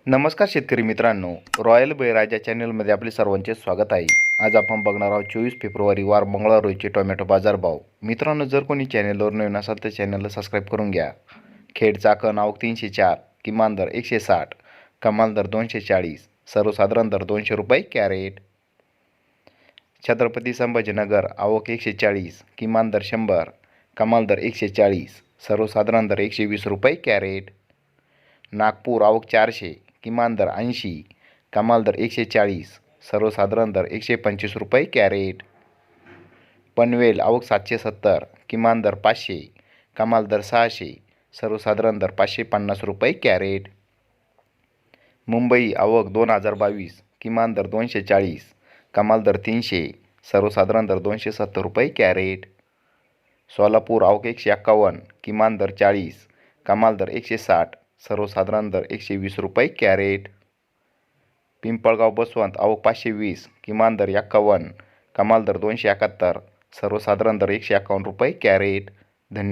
नमस्कार शेतकरी मित्रांनो, रॉयल बळीराजा चॅनलमध्ये आपले सर्वांचे स्वागत आहे. आज आपण बघणार आहोत 24 फेब्रुवारी वार मंगळवार रोजचे टोमॅटो बाजारभाव. मित्रांनो, जर कोणी चॅनलवर नवीन असाल तर चॅनलला सबस्क्राईब करून घ्या. खेड चाकण आवक 304, किमान दर 160, कमाल दर 240, सर्वसाधारण दर 200 रुपये कॅरेट. छत्रपती संभाजीनगर आवक 140, किमान दर 100, कमाल दर 140, सर्वसाधारण दर 120 रुपये कॅरेट. नागपूर आवक 400, किमान दर 80, कमाल दर 140, सर्वसाधारण दर 125 रुपये कॅरेट. पनवेल आवक 770, किमान दर 500, कमाल दर 600, सर्वसाधारण दर 550 रुपये कॅरेट. मुंबई आवक 2022, किमान दर 240, कमाल दर 300, सर्वसाधारण दर 270 रुपये कॅरेट. सोलापूर आवक 151, किमान दर 40, कमाल दर 160, सर्वसाधारण दर 120 रुपये कॅरेट. पिंपळगाव बसवंत आवक 520, किमान दर 51, कमाल दर 271, सर्वसाधारण दर 151 रुपये कॅरेट.